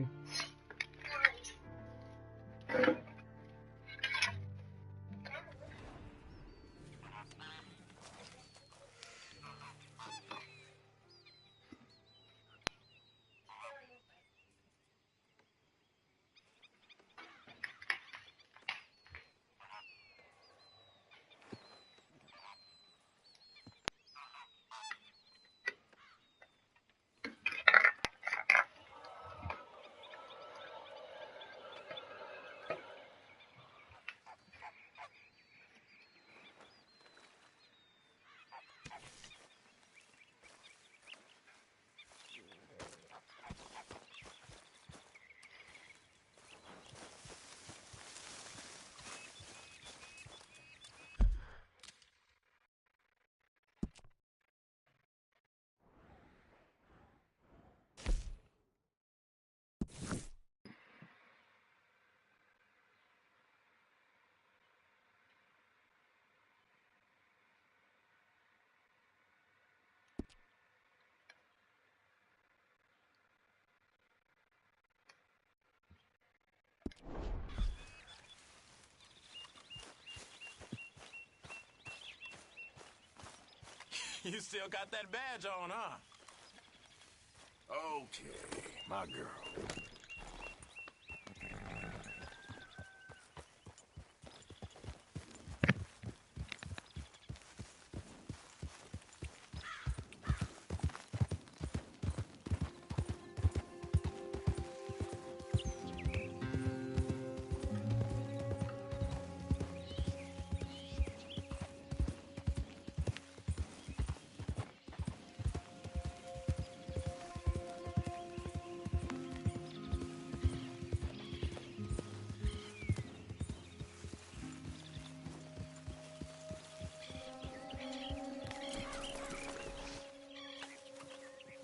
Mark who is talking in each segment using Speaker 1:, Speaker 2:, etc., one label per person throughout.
Speaker 1: Sim.
Speaker 2: You still got that badge on, huh?
Speaker 3: Okay, my girl.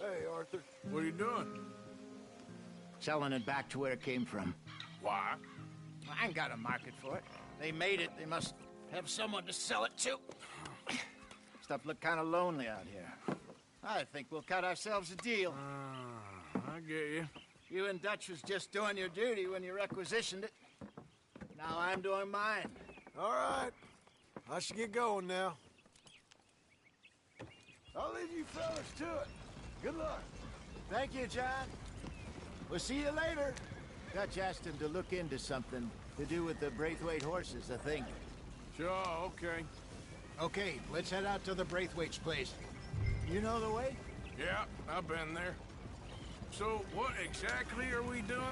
Speaker 3: Hey, Arthur. What are you doing?
Speaker 4: Selling it back to where it came from.
Speaker 3: Why?
Speaker 4: I ain't got a market for it. They made it. They must have someone to sell it to. Stuff look kind of lonely out here. I think we'll cut ourselves a deal.
Speaker 3: I get you.
Speaker 4: You and Dutch was just doing your duty when you requisitioned it. Now I'm doing mine.
Speaker 3: All right. I should get going now. I'll leave you fellas to it. Good luck.
Speaker 4: Thank you, John. We'll see you later. Dutch asked him to look into something to do with the Braithwaite horses, I think.
Speaker 3: Sure, okay.
Speaker 4: Okay, let's head out to the Braithwaite's place. You know the way?
Speaker 3: Yeah, I've been there. So, what exactly are we doing?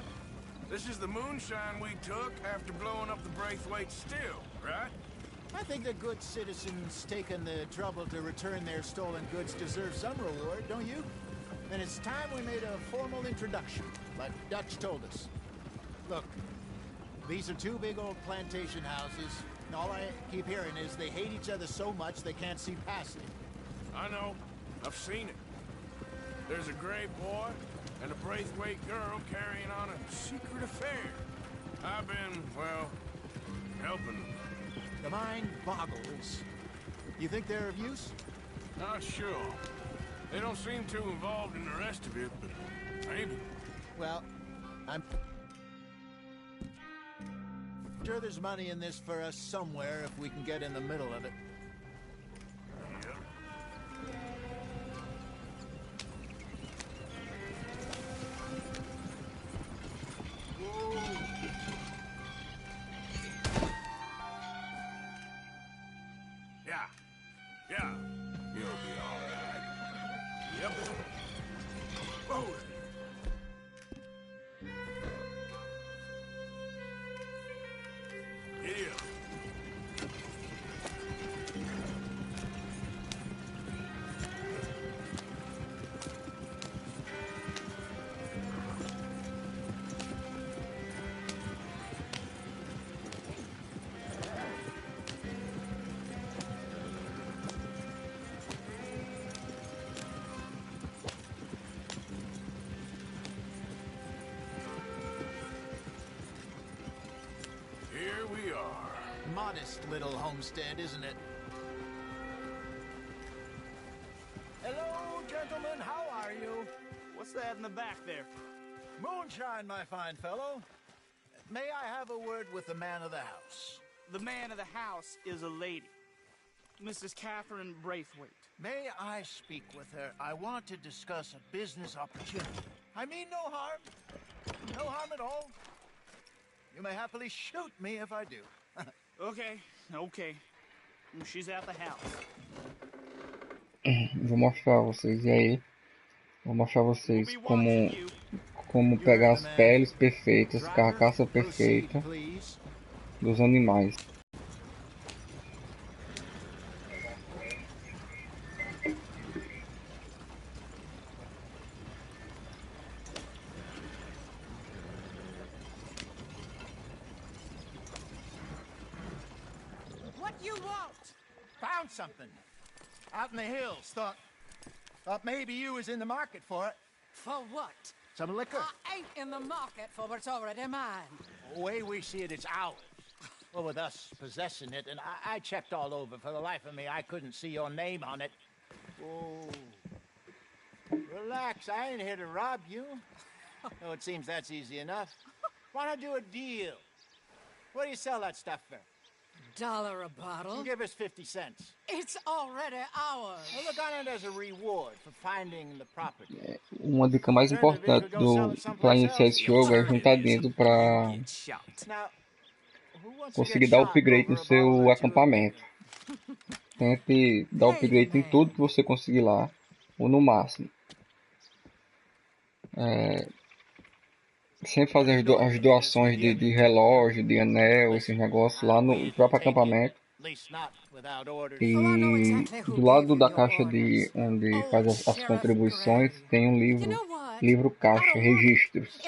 Speaker 3: This is the moonshine we took after blowing up the Braithwaite still, right?
Speaker 4: I think the good citizens taking the trouble to return their stolen goods deserve some reward, don't you? And it's time we made a formal introduction, like Dutch told us. Look, these are two big old plantation houses, and all I keep hearing is they hate each other so much they can't see past it.
Speaker 3: I know. I've seen it. There's a gray boy and a Braithwaite girl carrying on a secret affair. I've been, well, helping them.
Speaker 4: The mind boggles. You think they're of use?
Speaker 3: Not sure. They don't seem too involved in the rest of it, but maybe.
Speaker 4: Well, I'm sure there's money in this for us somewhere if we can get in the middle of it.
Speaker 3: Yeah, you'll be all right. Yep. Oh. Yeah.
Speaker 4: Modest little homestead, isn't it?
Speaker 5: Hello, gentlemen. How are you?
Speaker 2: What's that in the back there?
Speaker 4: Moonshine, my fine fellow. May I have a word with the man of the house?
Speaker 1: The man of the house is a lady, Mrs. Catherine Braithwaite.
Speaker 4: May I speak with her? I want to discuss a business opportunity. I mean no harm. No harm at all. You may happily shoot me if I do.
Speaker 1: Okay. She's at the house.
Speaker 5: Vou mostrar a vocês, e aí? Vou mostrar a vocês como pegar as peles perfeitas, carcaça perfeita dos animais.
Speaker 4: What you want? Found something. Out in the hills. Thought maybe you was in the market for it.
Speaker 6: For what?
Speaker 4: Some liquor.
Speaker 6: I ain't in the market for what's already mine.
Speaker 4: The way we see it, it's ours. Well, with us possessing it, and I checked all over. For the life of me, I couldn't see your name on it. Oh. Relax, I ain't here to rob you. Oh, it seems that's easy enough. Why not do a deal? What do you sell that stuff for?
Speaker 6: $1 a bottle?
Speaker 4: Give us 50 cents.
Speaker 6: It's already ours.
Speaker 4: Well, look on it as a reward for finding the property.
Speaker 5: Uma dica mais importante para iniciar esse jogo é juntar dinheiro para
Speaker 4: Now, who wants to
Speaker 5: conseguir
Speaker 4: get
Speaker 5: dar
Speaker 4: shot
Speaker 5: upgrade no
Speaker 4: over a bottle
Speaker 5: seu
Speaker 4: or two of
Speaker 5: acampamento. Tente dar upgrade em tudo que você conseguir lá, ou no máximo. Sempre fazer as doações de relógio, de anel, esses negócios lá no próprio acampamento. E do lado da caixa de onde faz as contribuições tem um livro caixa, registros.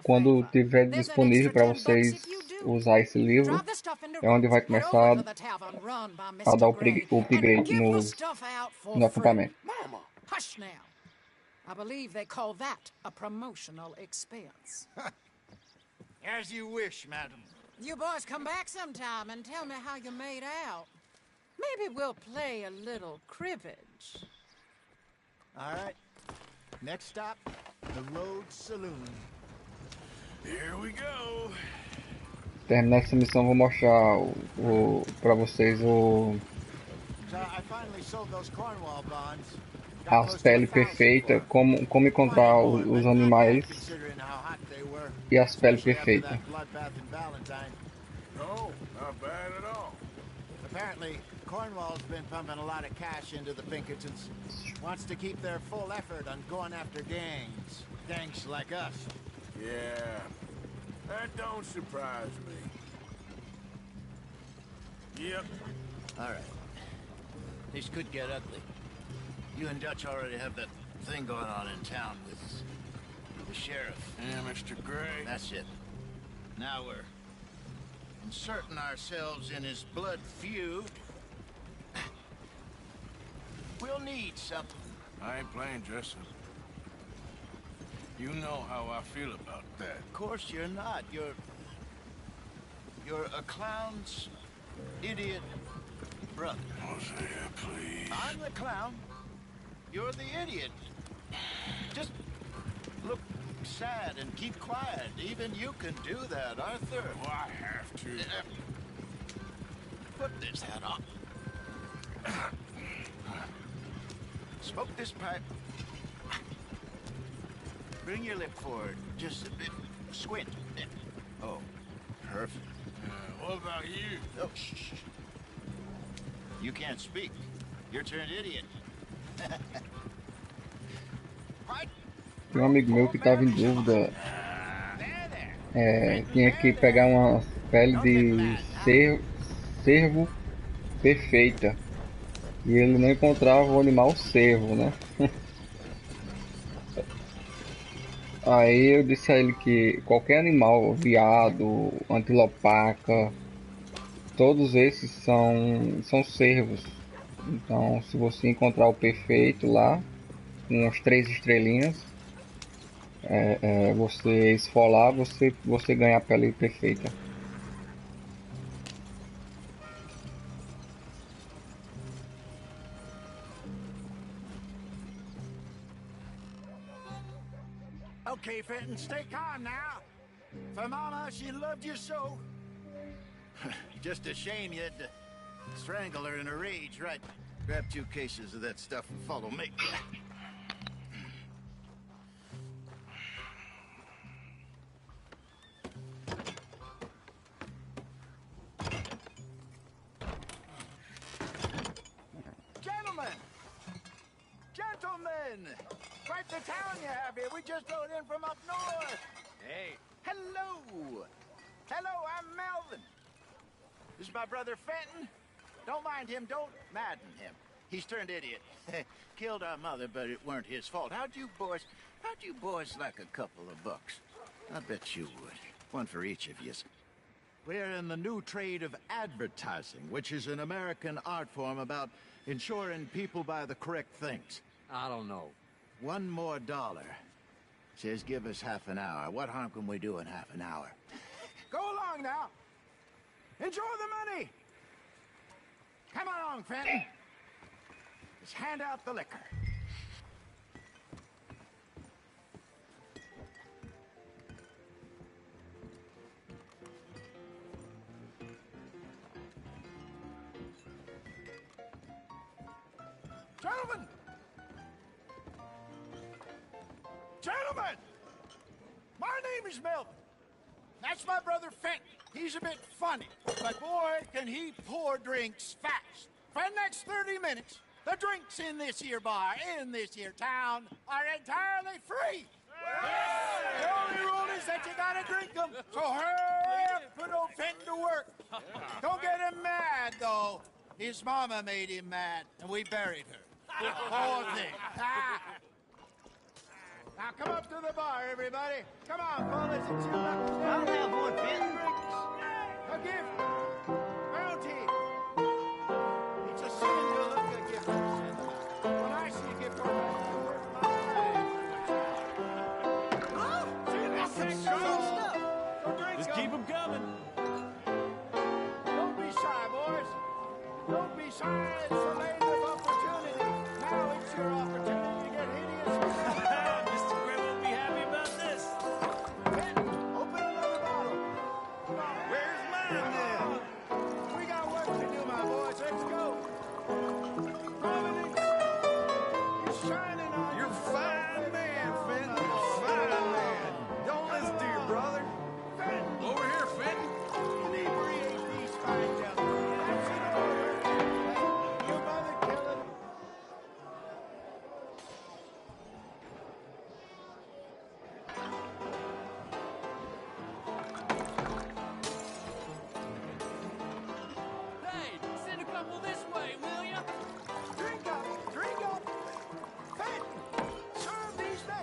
Speaker 5: Quando tiver disponível para vocês usar esse livro, é onde vai começar a dar o upgrade no acampamento.
Speaker 6: Hush now. I believe they call that a promotional expense.
Speaker 4: As you wish, madam.
Speaker 6: You boys come back sometime and tell me how you made out. Maybe we'll play a little cribbage.
Speaker 4: All right. Next stop, the Road Saloon.
Speaker 3: Here we go.
Speaker 5: Terminar essa missão, vou mostrar para vocês as peles perfeitas, como encontrar os animais e as peles perfeitas.
Speaker 3: No, not bad at all.
Speaker 4: Apparently, Cornwall's been pumping a lot of cash into the Pinkertons. Wants to keep their full effort on going after gangs. Gangs like us.
Speaker 3: Yeah, that don't surprise me. Yep.
Speaker 4: All right. This could get ugly. You and Dutch already have that thing going on in town with the sheriff.
Speaker 3: Yeah, Mr. Gray.
Speaker 4: That's it. Now we're inserting ourselves in his blood feud. We'll need something.
Speaker 3: I ain't playing dress up. You know how I feel about that.
Speaker 4: Of course you're not. You're a clown's idiot brother.
Speaker 3: Hosea, please.
Speaker 4: I'm the clown. You're the idiot. Just look sad and keep quiet. Even you can do that, Arthur.
Speaker 3: Oh, I have to.
Speaker 4: Put this hat on. Smoke this pipe. Bring your lip forward just a bit. Squint. Oh, perfect.
Speaker 3: What about you?
Speaker 4: Oh, shh. You can't speak. You're turned idiot.
Speaker 5: Tem um amigo meu que estava em dúvida, tinha que pegar uma pele de cervo perfeita e ele não encontrava o animal cervo, né? Aí eu disse a ele que qualquer animal, veado, antilopaca, todos esses são cervos. Então, se você encontrar o perfeito lá, com as 3 estrelinhas, você esfolar, você ganha a pele perfeita.
Speaker 4: Okay, Fenton, stay calm now. For Mama, she loved you so. Just a shame you had to strangle her in a rage, right? Grab 2 cases of that stuff and follow me. Gentlemen! Quite the town you have here. We just rode in from up north. Hey. Hello. Hello, I'm Melvin. This is my brother Fenton. Don't mind him. Don't madden him. He's turned idiot. Killed our mother, but it weren't his fault. How'd you boys like a couple of bucks? I bet you would. One for each of you. We're in the new trade of advertising, which is an American art form about ensuring people buy the correct things.
Speaker 7: I don't know.
Speaker 4: $1 more. Says give us half an hour. What harm can we do in half an hour? Go along now. Enjoy the money. Come along, Fenton. Let's hand out the liquor. Gentlemen! Gentlemen! My name is Melvin. That's my brother Fenton. He's a bit funny, but boy, can he pour drinks fast. For the next 30 minutes, the drinks in this here bar, in this here town, are entirely free. The only rule is that you gotta drink them, so hurry up, put old Fenton to work. Don't get him mad, though. His mama made him mad, and we buried her. Poor thing. Now come up to the bar, everybody. Come on, fellas, it's your lucky day.
Speaker 7: I'll have one, Fenton.
Speaker 4: A gift. Bounty. It's a sin to look a gift. When I see a gift, my eyes.
Speaker 2: Just keep them coming.
Speaker 4: Don't be shy, boys. Don't be shy. It's a land of opportunity. Now it's your opportunity to get hideous.
Speaker 2: Mr. Grim will be happy about this.
Speaker 4: Fenton, open another bottle.
Speaker 2: Where's mine then?
Speaker 4: We got work to do, my boys. Let's go. Providence, you're shining on
Speaker 3: You're a fine man, Fenton. Fine man. Don't listen to your brother.
Speaker 4: Fenton.
Speaker 3: Over here, Fenton.
Speaker 4: Inebriate these fine gentlemen. That's an order. Hey, your mother killing.
Speaker 7: Hey, send a couple this way, will ya?
Speaker 4: Drink up, drink up. Fenton,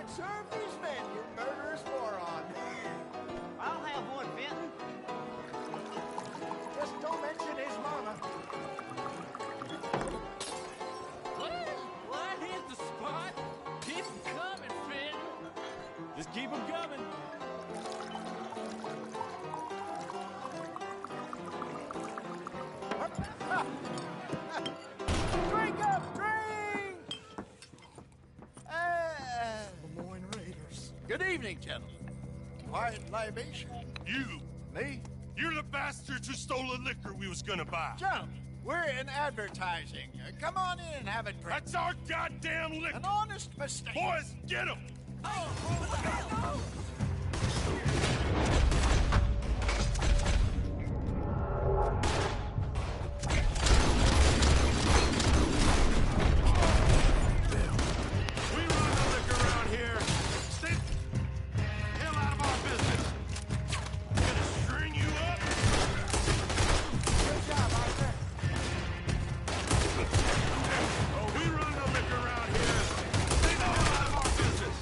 Speaker 4: serve these men, you murderous moron.
Speaker 7: I'll have one, Fenton.
Speaker 4: Just don't mention his mama.
Speaker 7: Well, I hit the spot. Keep 'em coming, Fenton.
Speaker 2: Just keep them coming.
Speaker 4: Drink up, drink! Lemoyne Raiders. Good evening, gentlemen. Quiet libation.
Speaker 8: You!
Speaker 4: Me?
Speaker 8: You're the bastards who stole the liquor we was gonna buy.
Speaker 4: Gentlemen, we're in advertising. Come on in and have a drink.
Speaker 8: That's our goddamn liquor!
Speaker 4: An honest mistake.
Speaker 8: Boys, get him! We run the liquor around here. Stay the hell out of our business. I'm gonna string you up.
Speaker 4: Good job, Arthur.
Speaker 8: We run the liquor around here. Stay the hell out of our business.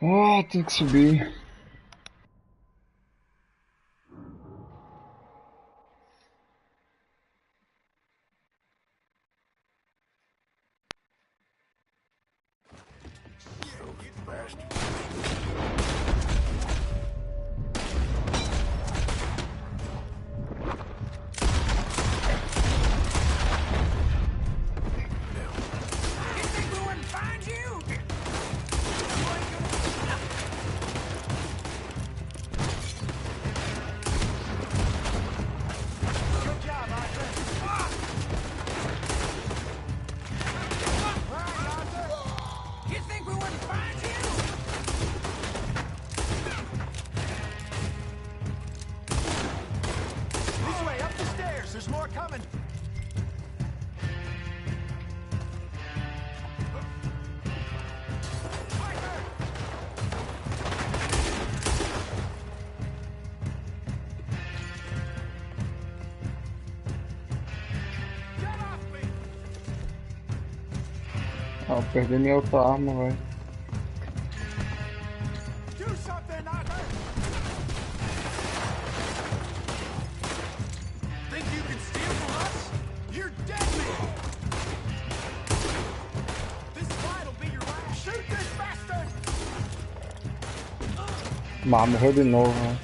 Speaker 5: Ah, tem que subir. Ah, eu perdi minha outra arma, velho. Mas morreu de novo, né?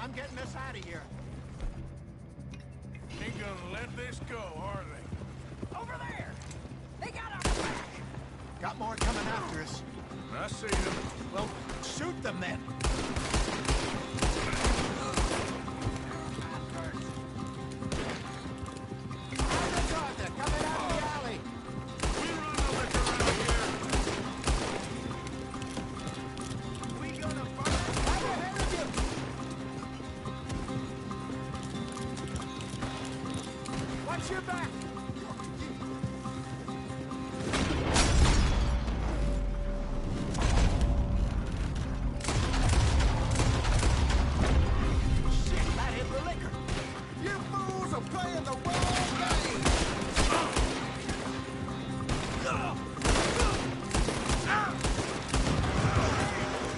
Speaker 4: I'm getting us out of here.
Speaker 3: Ain't gonna let this go, are they?
Speaker 6: Over there! They got our back!
Speaker 4: Got more coming after us.
Speaker 3: I see them.
Speaker 4: Well, shoot them then. They're coming out of the alley.
Speaker 8: We run the liquor around here.
Speaker 4: We gonna fight? I'm ahead of you. Watch your back. Shit, that hit the liquor. You fools are playing the wrong game.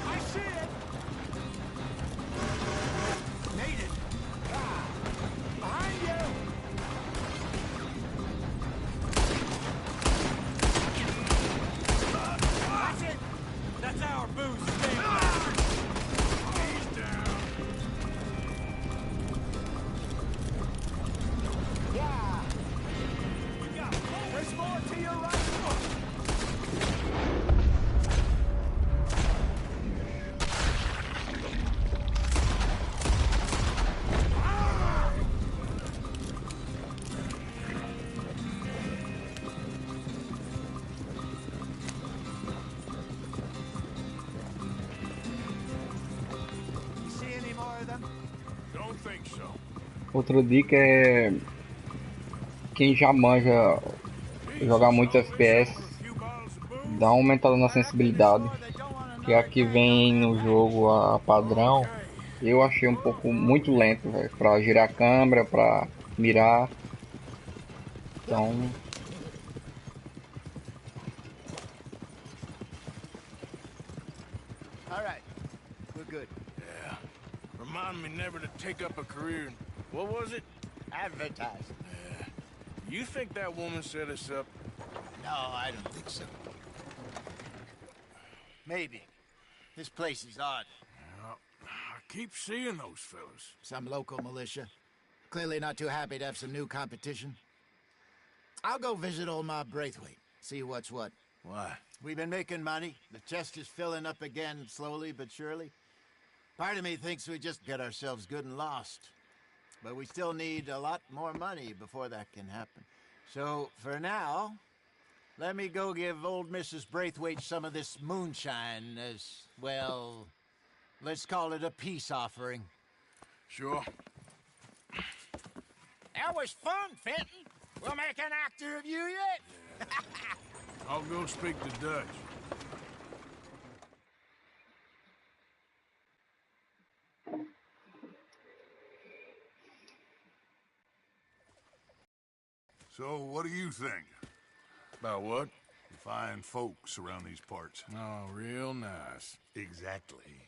Speaker 4: I see it. Made it. Behind you.
Speaker 5: Outra dica é quem já manja jogar muito FPS, dá uma aumentada na sensibilidade, que aqui vem no jogo a padrão. Eu achei um pouco muito lento, velho, pra girar a câmera, pra mirar. Então,
Speaker 4: All right, we're good.
Speaker 3: Yeah. Remind me never to take up a career in, what was it?
Speaker 4: Advertising.
Speaker 3: You think that woman set us up?
Speaker 4: No, I don't think so. Maybe. This place is odd.
Speaker 3: I keep seeing those fellas.
Speaker 4: Some local militia. Clearly not too happy to have some new competition. I'll go visit old Mob Braithwaite, see what's what.
Speaker 3: Why?
Speaker 4: We've been making money. The chest is filling up again, slowly but surely. Part of me thinks we just get ourselves good and lost. But we still need a lot more money before that can happen. So, for now, let me go give old Mrs. Braithwaite some of this moonshine as, well, let's call it a peace offering.
Speaker 3: Sure.
Speaker 4: That was fun, Fenton. We'll make an actor of you yet.
Speaker 3: I'll go speak to Dutch.
Speaker 8: So, what do you think?
Speaker 3: About what?
Speaker 8: The fine folks around these parts.
Speaker 3: Oh, real nice.
Speaker 8: Exactly.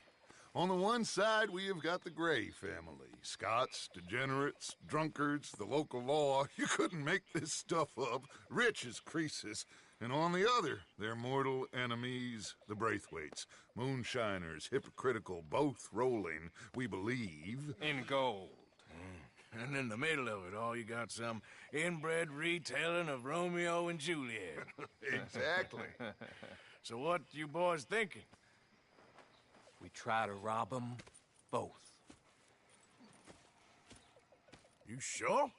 Speaker 8: On the one side, we have got the Gray family. Scots, degenerates, drunkards, the local law. You couldn't make this stuff up. Rich as Croesus. And on the other, their mortal enemies, the Braithwaites. Moonshiners, hypocritical, both rolling, we believe.
Speaker 7: In gold.
Speaker 3: And in the middle of it all, you got some inbred retelling of Romeo and Juliet.
Speaker 8: Exactly.
Speaker 3: So what you boys thinking?
Speaker 7: We try to rob them both.
Speaker 3: You sure?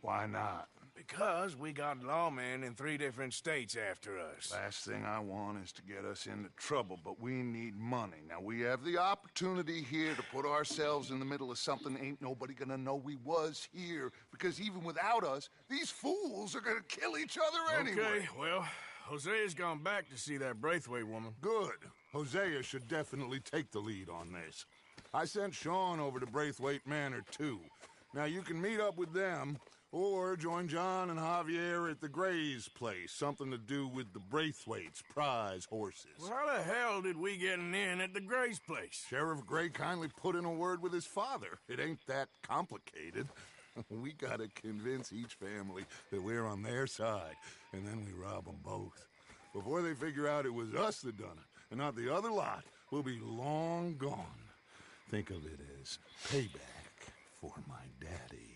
Speaker 8: Why not?
Speaker 3: Because we got lawmen in 3 different states after us.
Speaker 8: Last thing I want is to get us into trouble, but we need money. Now, we have the opportunity here to put ourselves in the middle of something ain't nobody gonna know we was here, because even without us, these fools are gonna kill each other anyway.
Speaker 3: Okay, well, Hosea's gone back to see that Braithwaite woman.
Speaker 8: Good. Hosea should definitely take the lead on this. I sent Sean over to Braithwaite Manor, too. Now, you can meet up with them, or join John and Javier at the Gray's place. Something to do with the Braithwaite's prize horses.
Speaker 3: Well, how the hell did we get in at the Gray's place?
Speaker 8: Sheriff Gray kindly put in a word with his father. It ain't that complicated. We gotta convince each family that we're on their side, and then we rob them both. Before they figure out it was us that done it, and not the other lot, we'll be long gone. Think of it as payback for my daddy.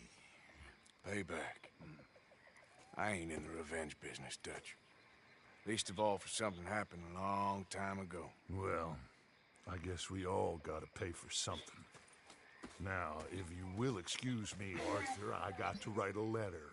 Speaker 3: Payback. I ain't in the revenge business, Dutch. Least of all for something happened a long time ago.
Speaker 8: Well, I guess we all gotta pay for something. Now, if you will excuse me, Arthur, I got to write a letter.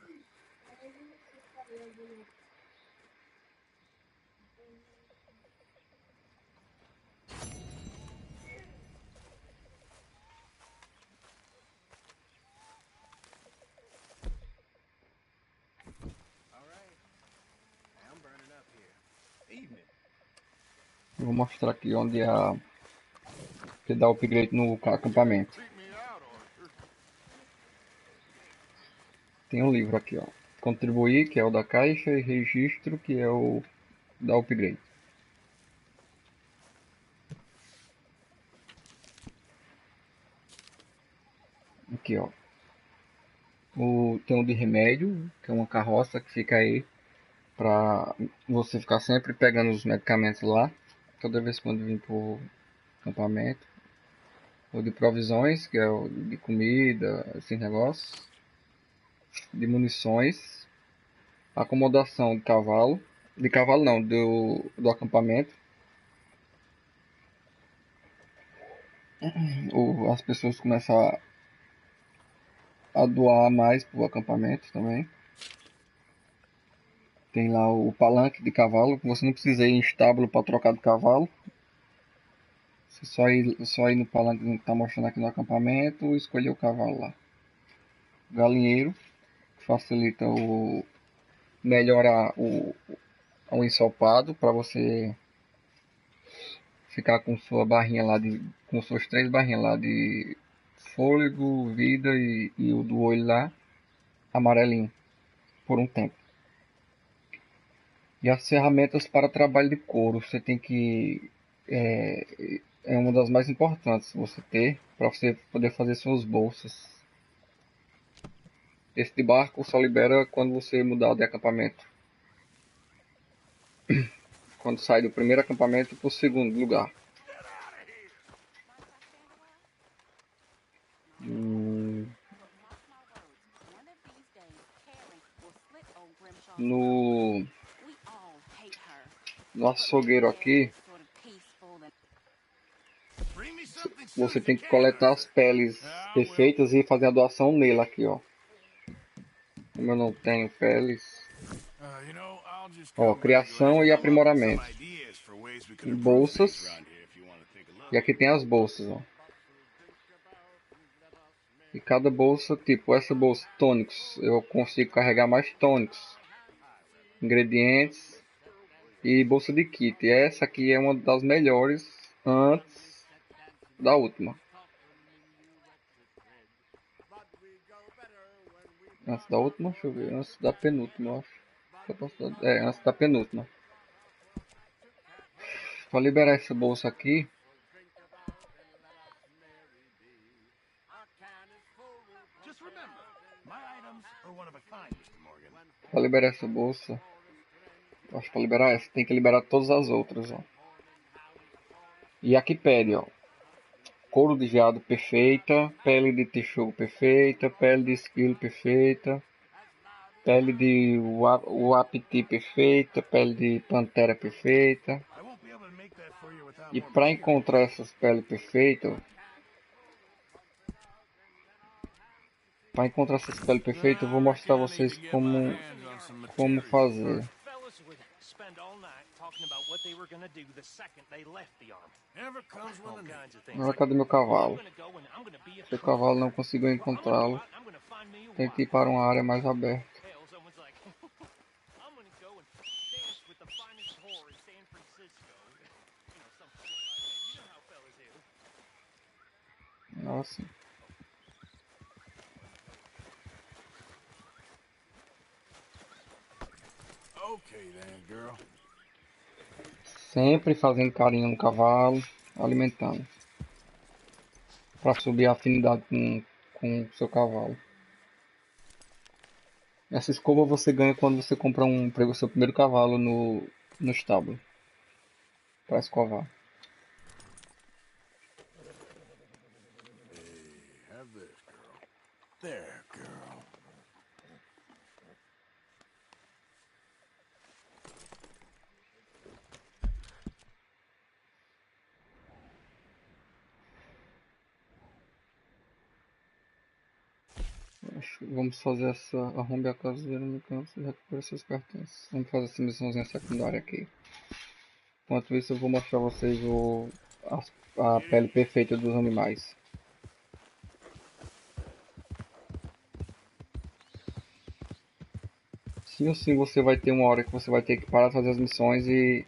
Speaker 5: eu vou mostrar aqui onde que dá o upgrade no acampamento. Tem um livro aqui, ó. Contribuir, que é o da caixa, e registro, que é o da upgrade. Aqui, ó. Tem um de remédio, que é uma carroça que fica aí pra você ficar sempre pegando os medicamentos lá, toda vez quando vir pro acampamento. O de provisões, que é o de comida, esses negócios. De munições. Acomodação de cavalo. De cavalo não, do acampamento. As pessoas começam a doar mais pro acampamento também. Tem lá o palanque de cavalo, que você não precisa ir em estábulo para trocar de cavalo. Você só ir no palanque que está mostrando aqui no acampamento e escolher o cavalo lá. galinheiro, que facilita melhorar o ensopado para você ficar com sua barrinha lá com suas 3 barrinhas lá de fôlego, vida e o do olho lá amarelinho por um tempo. E as ferramentas para trabalho de couro, você tem que é uma das mais importantes você ter para você poder fazer suas bolsas. Esse de barco só libera quando você mudar de acampamento. Quando sai do primeiro acampamento para o segundo lugar. No açougueiro aqui, você tem que coletar as peles perfeitas e fazer a doação nele aqui, ó. Como eu não tenho peles, ó, criação e aprimoramento. E bolsas. E aqui tem as bolsas, ó. E cada bolsa, tipo essa bolsa tônicos, eu consigo carregar mais tônicos, ingredientes e bolsa de kit. E essa aqui é uma das melhores antes da última. Antes da última, deixa eu ver, antes da penúltima, eu acho. Antes da penúltima. Para liberar essa bolsa aqui, para liberar essa bolsa, acho que para liberar essa tem que liberar todas as outras, ó. E aqui pede, ó, couro de veado perfeita, pele de texugo perfeita, pele de esquilo perfeita, pele de uapiti perfeita, pele de pantera perfeita. E para encontrar essas peles perfeitas, eu vou mostrar a vocês como fazer. Agora cadê meu cavalo? Se o cavalo não conseguiu encontrá-lo, tem que ir para uma área mais aberta. Nossa. Sempre fazendo carinho no cavalo, alimentando. Para subir a afinidade com o seu cavalo. Essa escova você ganha quando você compra o seu primeiro cavalo no estábulo. Para escovar. Vamos fazer essa arrombe a caseira no canto e recupera seus cartões. Vamos fazer essa missãozinha secundária aqui. Enquanto isso eu vou mostrar a vocês a pele perfeita dos animais. Sim ou sim você vai ter uma hora que você vai ter que parar de fazer as missões e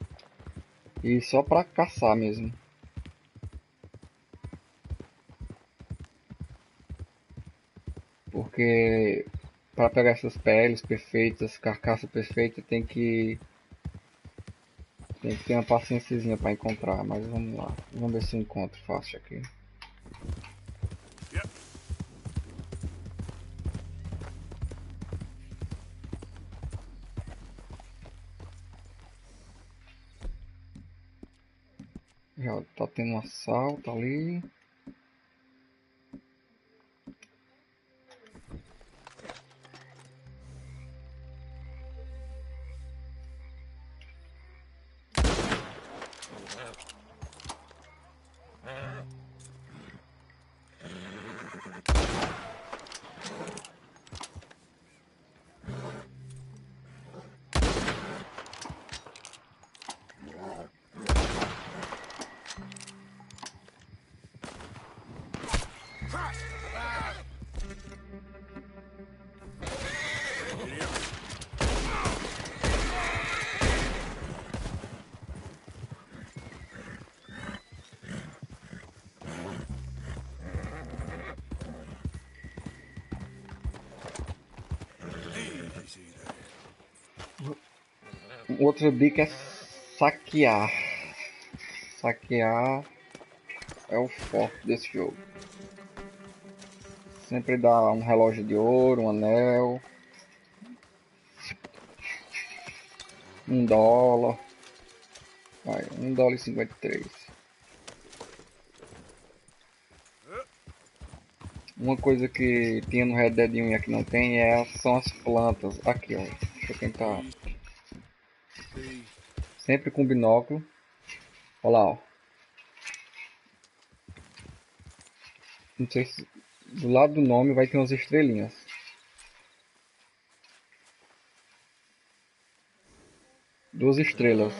Speaker 5: só para caçar mesmo. Porque para pegar essas peles perfeitas, carcaça perfeita, tem que ter uma paciênciazinha para encontrar, mas vamos lá. Vamos ver se eu encontro fácil aqui. Já tá tendo um assalto ali. Outra dica é saquear. Saquear é o forte desse jogo. Sempre dá um relógio de ouro, um anel, $1. Vai, $1,53. Uma coisa que tinha no Red Dead 1 e aqui não tem são as plantas. Aqui, ó. Deixa eu tentar. Sempre com binóculo. Olha lá, ó. Não sei se do lado do nome vai ter umas estrelinhas. Duas estrelas.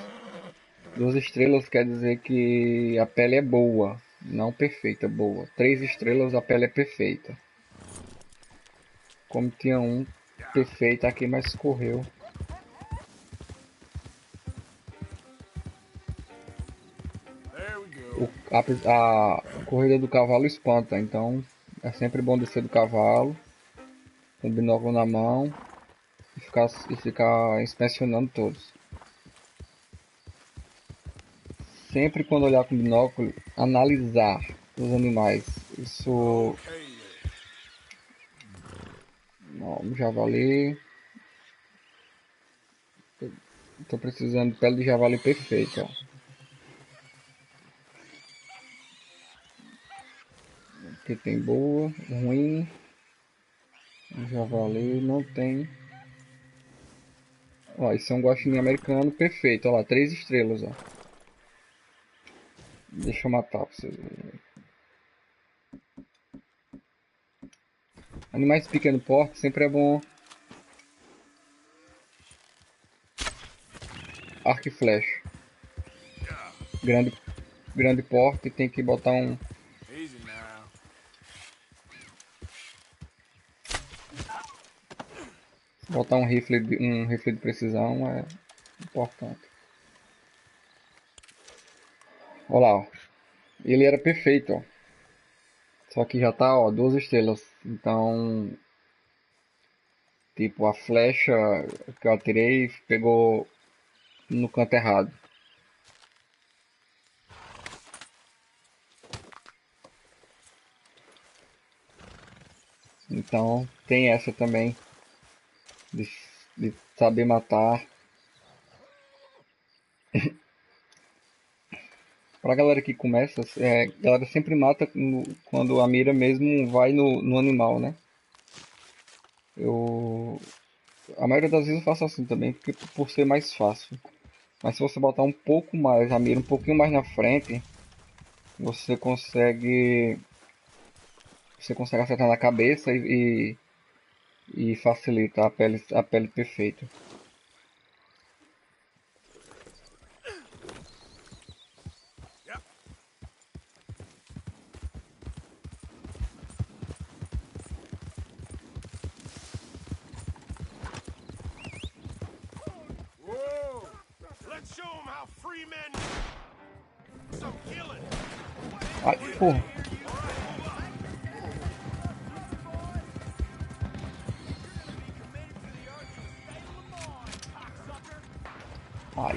Speaker 5: Duas estrelas quer dizer que a pele é boa, não perfeita, boa. 3 estrelas, a pele é perfeita. Como tinha um perfeito aqui, mas escorreu. A corrida do cavalo espanta, então é sempre bom descer do cavalo com o binóculo na mão e ficar inspecionando todos. Sempre quando olhar com o binóculo, analisar os animais. Isso... Ó, um javali. Estou precisando de pele de javali perfeita, ó. Aqui tem boa, ruim. Um javali não tem. Ó, esse é um guaxinim americano perfeito. Ó lá, 3 estrelas, ó. Deixa eu matar pra vocês verem. Animais de pequeno porte sempre é bom. Arco e flecha. Grande porte, tem que botar um... Botar um rifle de precisão é importante. Olha lá, ó. Ele era perfeito, ó. Só que já tá, ó, 2 estrelas. Então, tipo, a flecha que eu atirei pegou no canto errado. Então, tem essa também de saber matar. Pra galera que começa, a galera sempre mata quando a mira mesmo vai no animal, né? A maioria das vezes eu faço assim também, porque por ser mais fácil. Mas se você botar um pouco mais, a mira um pouquinho mais na frente, você consegue acertar na cabeça e facilita a pele perfeita. Ai, porra. Ai.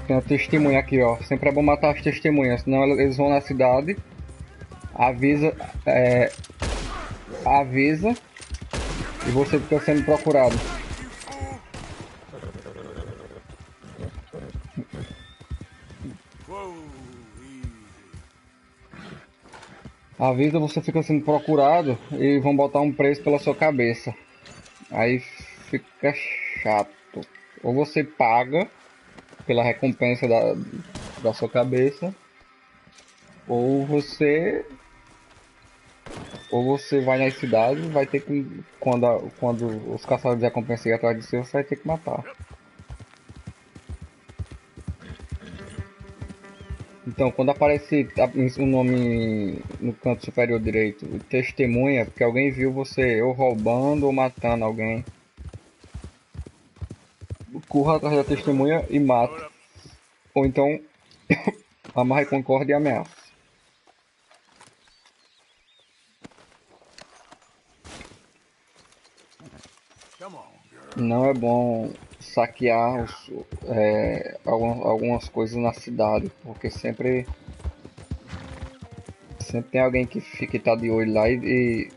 Speaker 5: Tem uma testemunha aqui, ó. Sempre é bom matar as testemunhas, senão eles vão na cidade, avisa e você fica sendo procurado. Avisa, você fica sendo procurado e vão botar um preço pela sua cabeça. Aí fica chato. Ou você paga pela recompensa da sua cabeça, ou você vai na cidade, vai ter que, quando os caçadores de recompensa irem atrás de você, você vai ter que matar. Então, quando aparece o nome no canto superior direito, testemunha, porque alguém viu você ou roubando ou matando alguém. Corra atrás da testemunha e mata. Ou então, amarre com corda e ameaça. Não é bom saquear algumas coisas na cidade, porque sempre tem alguém que tá de olho lá e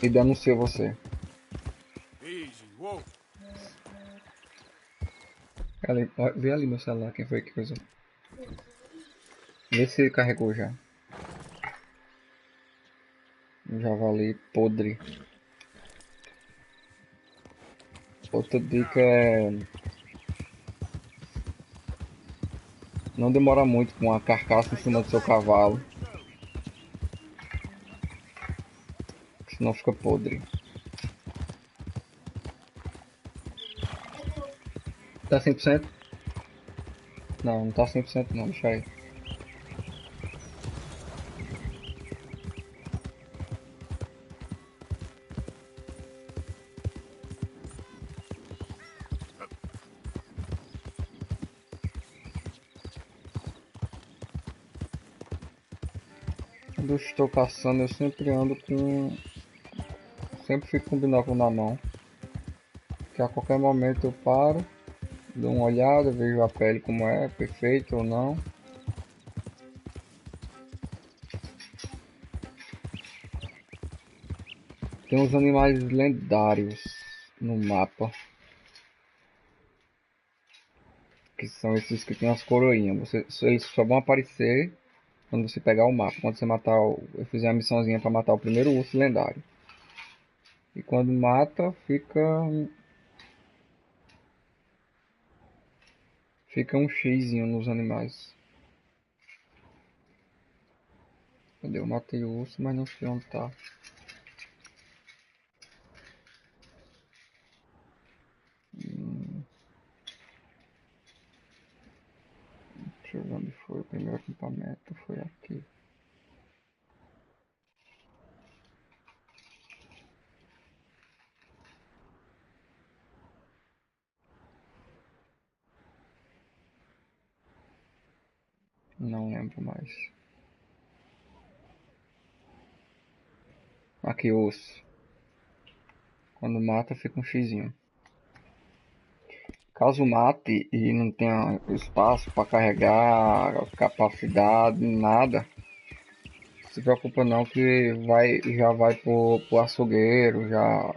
Speaker 5: denuncia você. Vê ali meu celular, quem foi que coisou. Vê se carregou já. Um javali podre. Outra dica é... não demora muito com a carcaça em cima do seu cavalo. Senão fica podre. Tá 100%? Não, não tá 100% não, deixa aí. Quando eu estou caçando, eu sempre ando com... sempre fico com o binóculo na mão. Que a qualquer momento eu paro, dou uma olhada, vejo a pele como é, perfeita ou não. Tem uns animais lendários no mapa. Que são esses que tem as coroinhas. Eles só vão aparecer quando você pegar o mapa. Quando você matar eu fizer a missãozinha para matar o primeiro urso lendário. E quando mata, fica um xizinho nos animais. Cadê? Eu matei o urso, mas não sei onde tá. Deixa eu ver onde foi. O primeiro acampamento foi aqui. Não lembro mais. Aqui, osso. Quando mata, fica um xizinho. Caso mate e não tenha espaço para carregar, capacidade, nada, não se preocupa não que já vai pro açougueiro, já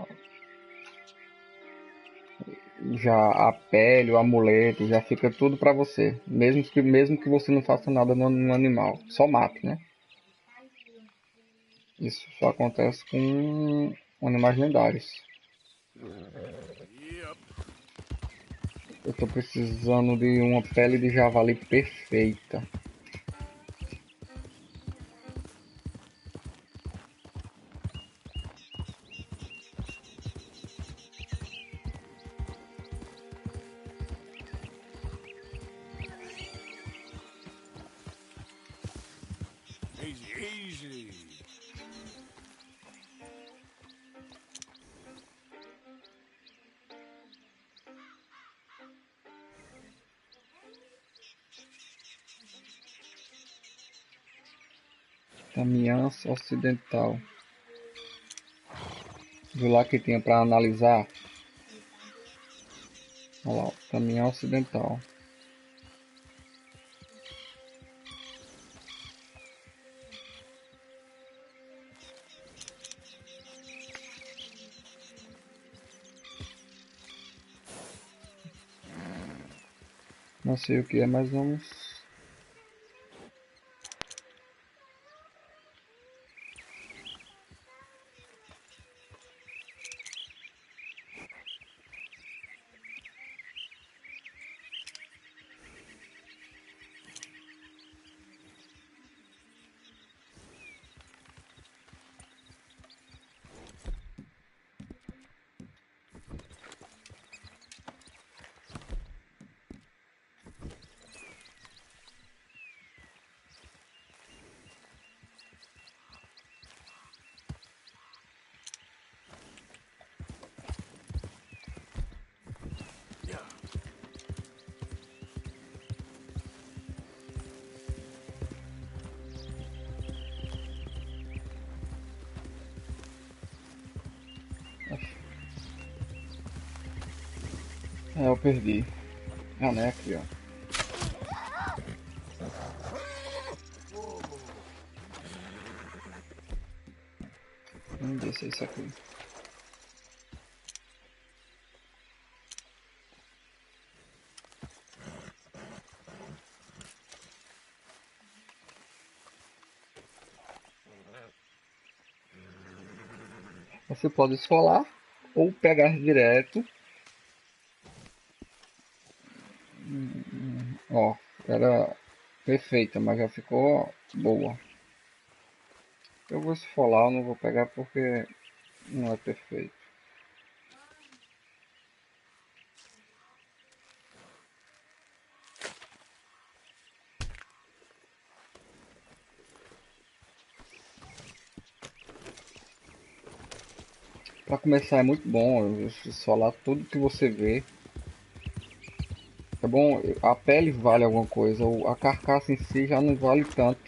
Speaker 5: a pele, o amuleto, já fica tudo para você. Mesmo que você não faça nada no animal, só mate, né? Isso só acontece com animais lendários. Eu tô precisando de uma pele de javali perfeita. Caminhança ocidental. Viu lá que tinha para analisar? Olha lá, caminhão ocidental. Não sei o que é, mas vamos... É, eu perdi. Ah, né, aqui, ó. Vamos ver se é isso aqui. Você pode esfolar ou pegar direto. Ó, era perfeita, mas já ficou boa. Eu vou esfolar, eu não vou pegar porque não é perfeito. Para começar é muito bom esfolar tudo que você vê. É bom, a pele vale alguma coisa, a carcaça em si já não vale tanto.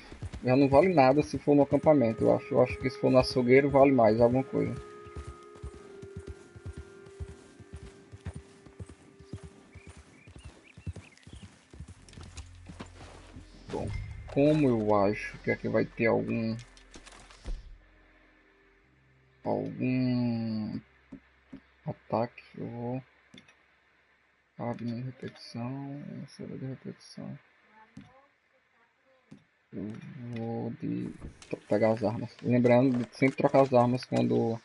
Speaker 5: Já não vale nada se for no acampamento, eu acho. Eu acho que se for no açougueiro vale mais alguma coisa. Bom, como eu acho que aqui vai ter algum ataque, eu vou abrir repetição, série de repetição. Eu vou pegar as armas. Lembrando de sempre trocar as armas quando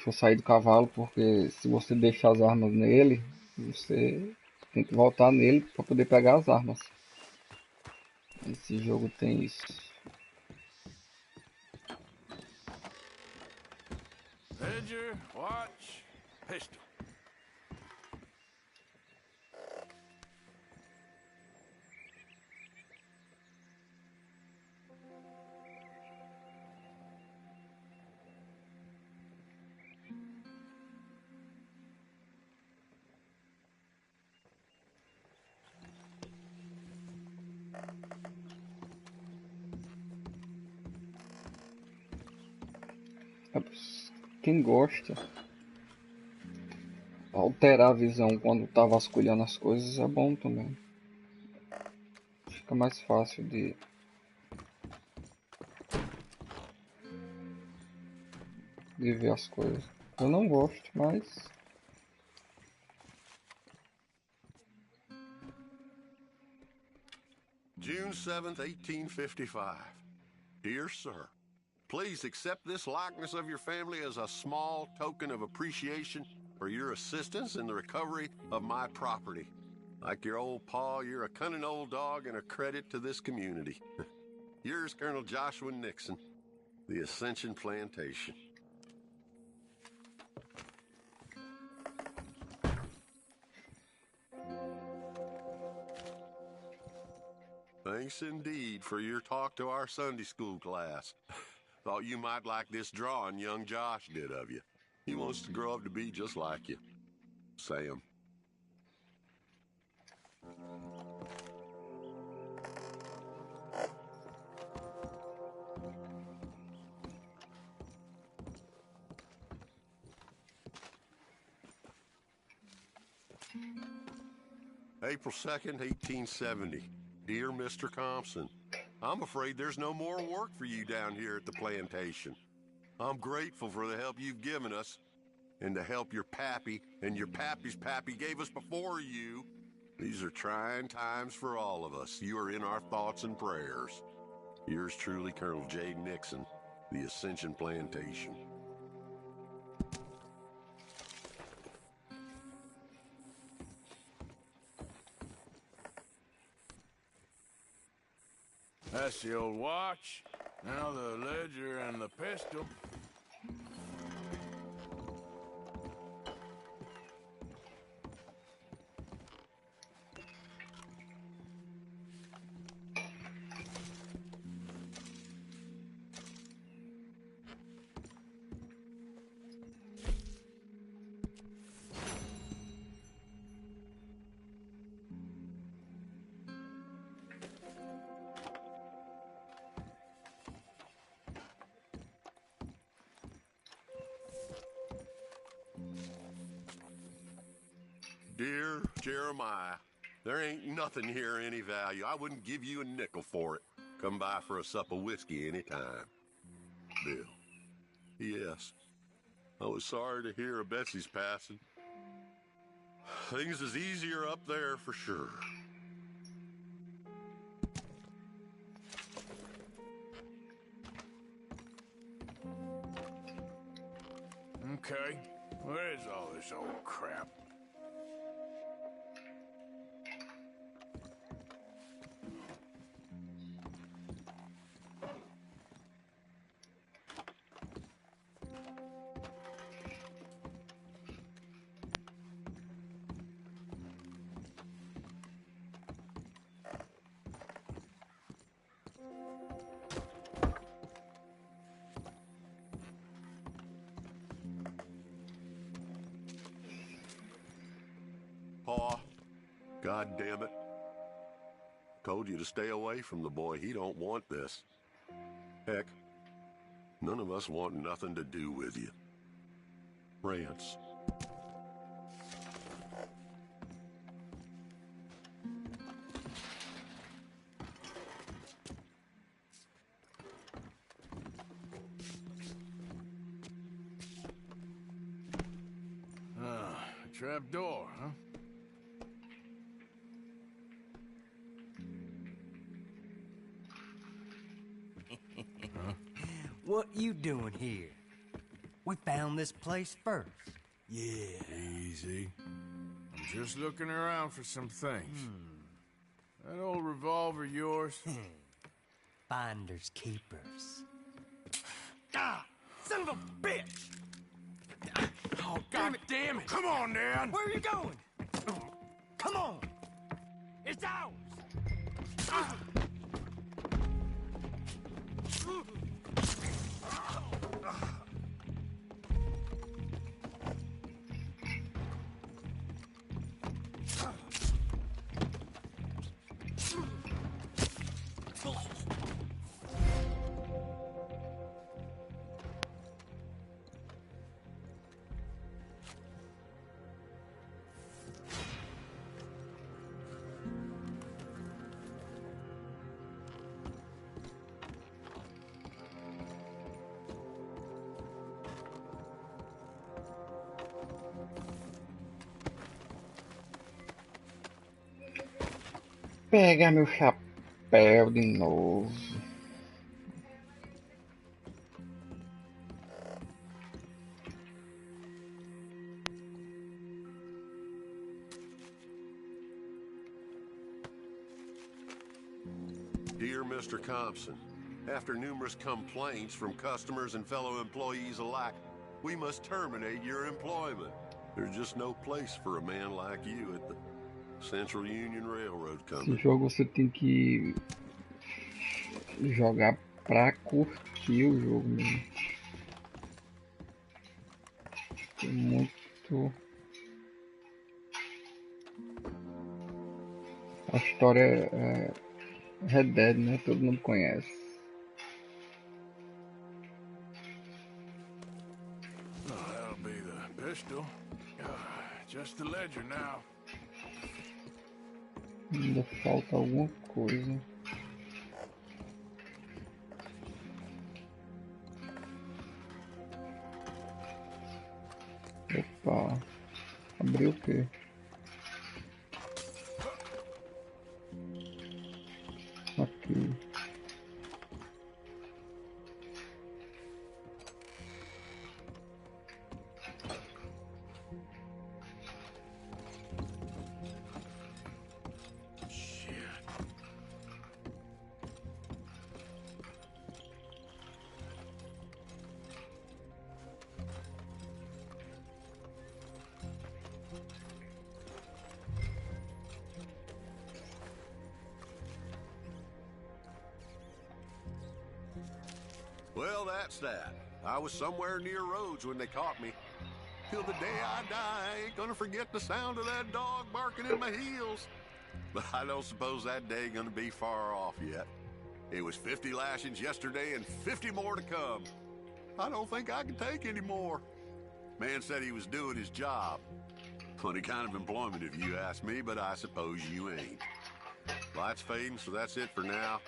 Speaker 5: for sair do cavalo, porque se você deixar as armas nele, você tem que voltar nele para poder pegar as armas. Esse jogo tem isso.
Speaker 3: Ledger, watch, pistol.
Speaker 5: Quem gosta, alterar a visão quando tá vasculhando as coisas é bom também. Fica mais fácil de ver as coisas. Eu não gosto, mas
Speaker 9: June 7th, 1855. Dear Sir, please accept this likeness of your family as a small token of appreciation for your assistance in the recovery of my property. Like your old pa, you're a cunning old dog and a credit to this community. Yours, Colonel Joshua Nixon, the Ascension Plantation. Thanks indeed for your talk to our Sunday school class. Thought you might like this drawing young Josh did of you. He wants to grow up to be just like you. Sam. April 2nd, 1870. Dear Mr. Thompson, I'm afraid there's no more work for you down here at the plantation. I'm grateful for the help you've given us, and the help your pappy and your pappy's pappy gave us before you. These are trying times for all of us. You are in our thoughts and prayers. Yours truly, Colonel J. Nixon, the Ascension Plantation.
Speaker 3: That's the old watch. Now the ledger and the pistol.
Speaker 9: Dear Jeremiah, there ain't nothing here of any value. I wouldn't give you a nickel for it. Come by for a sup of whiskey anytime. Bill. Yes. I was sorry to hear of Betsy's passing. Things is easier up there for sure.
Speaker 3: Okay, where is all this old crap?
Speaker 9: Pa, God damn it. Told you to stay away from the boy. He don't want this. Heck, none of us want nothing to do with you. Rance.
Speaker 3: Trap door, huh?
Speaker 10: What you doing here? We found this place first.
Speaker 3: Yeah. Easy. I'm just looking around for some things. That old revolver yours?
Speaker 10: Finders keepers.
Speaker 3: Ah! Son of a bitch! Oh, God damn it! Come on, Dan!
Speaker 10: Where are you going? Come on!
Speaker 3: It's ours!
Speaker 5: Pegar meu chapéu de novo.
Speaker 9: Dear Mr. Compson, after numerous complaints from customers and fellow employees alike, we must terminate your employment. There's just no place for a man like you at the Central Union Railroad Company.
Speaker 5: Esse jogo você tem que jogar pra curtir o jogo mesmo. Tem muito. A história é Red Dead, né? Todo mundo conhece.
Speaker 3: Oh, that'll be the pistol. Just the ledger now.
Speaker 5: Ainda falta alguma coisa. Opa, abriu o quê? Aqui.
Speaker 9: Well, that's that. I was somewhere near Rhodes when they caught me. Till the day I die, I ain't gonna forget the sound of that dog barking at my heels. But I don't suppose that day gonna be far off yet. It was 50 lashings yesterday and 50 more to come. I don't think I can take any more. Man said he was doing his job. Funny kind of employment if you ask me, but I suppose you ain't. Light's fading, so that's it for now.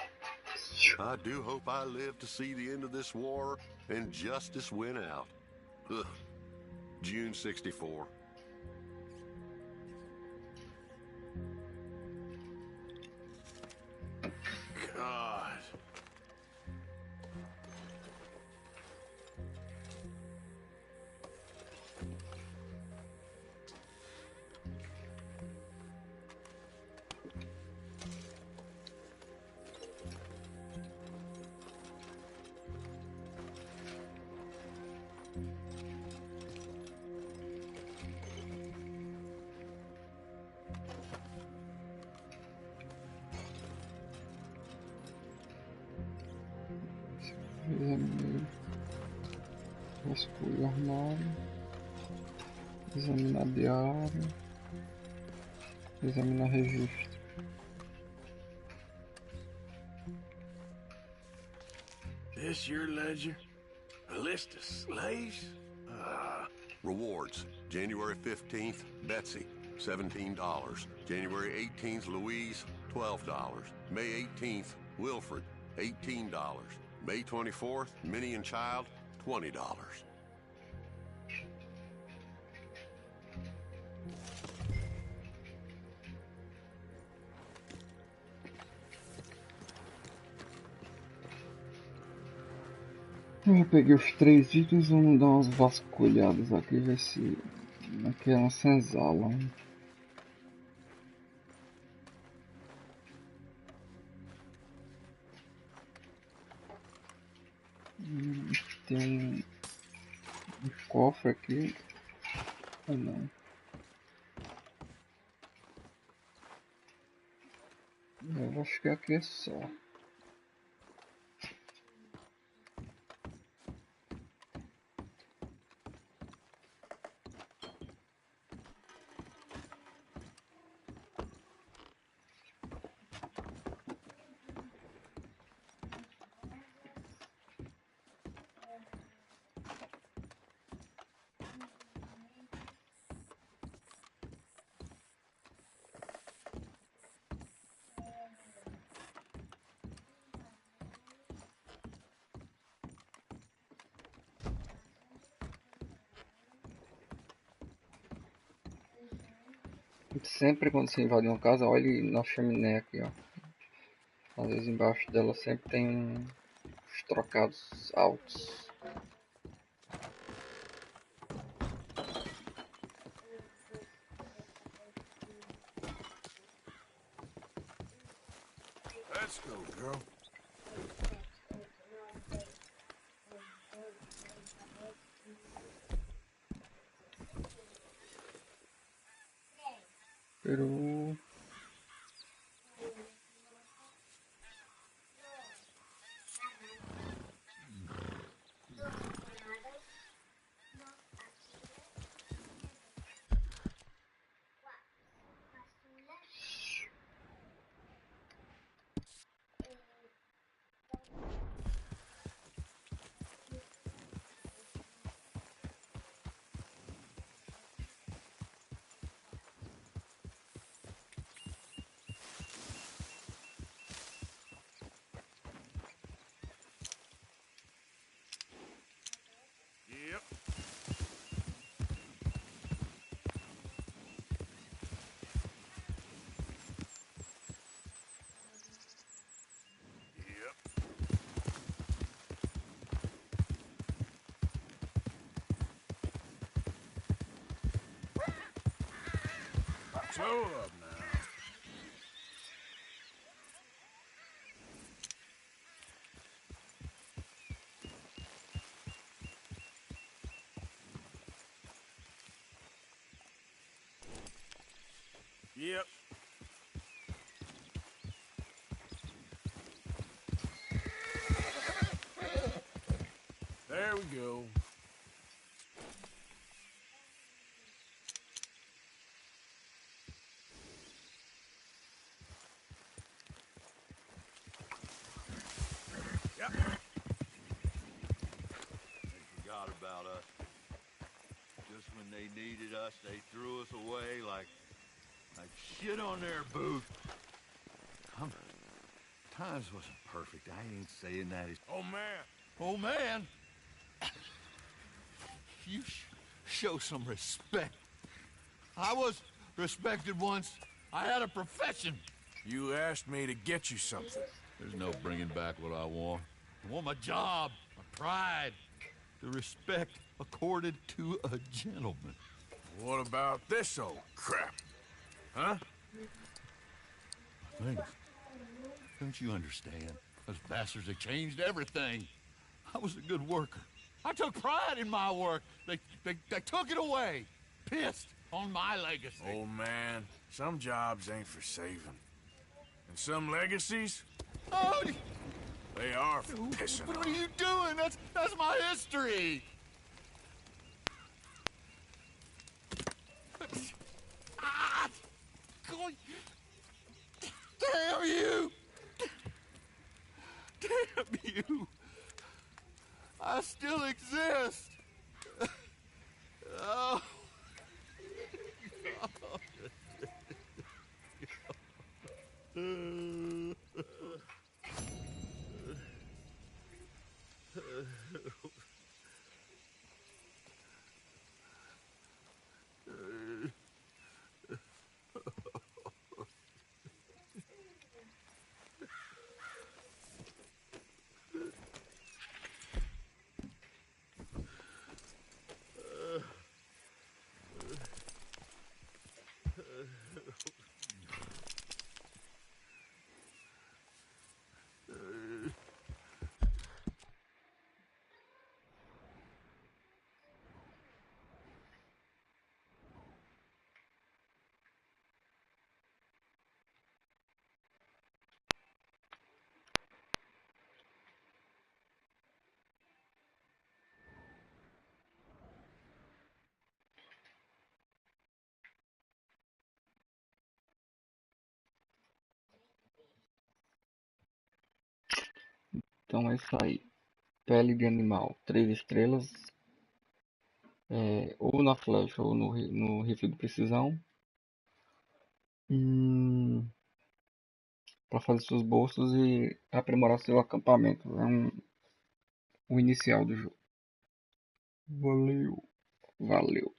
Speaker 9: I do hope I live to see the end of this war and justice win out. Ugh. June 64. God.
Speaker 5: Vasculho armário, examinar diário, examinar registro.
Speaker 3: This your ledger? A list of slaves?
Speaker 9: Rewards. January 15th, Betsy, $17. January 18th, Louise, $12. May 18th, Wilfred, $18. May 24th, Minnie and Child, $20.
Speaker 5: Eu peguei os 3 itens, vamos dar umas vasculhadas aqui, ver se aqui é uma senzala. Tem um cofre aqui. Ah, não. Eu acho que aqui é só. Sempre quando você invade uma casa, olhe na chaminé aqui, ó. Às vezes embaixo dela sempre tem uns trocados altos.
Speaker 3: Let's go, girl.
Speaker 5: Peru.
Speaker 3: Yep. Slow up now. Yep. There we go. Yep.
Speaker 2: They forgot about us. Just when
Speaker 11: when they needed us, they threw us away like shit on their boot. Times wasn't perfect. I ain't saying that.
Speaker 3: Oh, man.
Speaker 11: Oh, man. You show some respect. I was respected once. I had a profession.
Speaker 3: You asked me to get you something.
Speaker 11: There's no bringing back what I want. I want my job, my pride, the respect accorded to a gentleman.
Speaker 3: What about this old crap? Huh?
Speaker 11: Things. Don't you understand? Those bastards, they changed everything. I was a good worker. I took pride in my work. They took it away. Pissed on my legacy.
Speaker 3: Oh, man. Some jobs ain't for saving. And some legacies,
Speaker 11: Oh,
Speaker 3: they are for pissing
Speaker 11: what
Speaker 3: on.
Speaker 11: are you doing? That's my history. Ah! Damn you! Damn you! I still exist. Oh.
Speaker 5: Então é isso aí. Pele de animal, 3 estrelas. Ou na flecha ou no rifle de precisão. Para fazer seus bolsos e aprimorar seu acampamento. É o inicial do jogo. Valeu.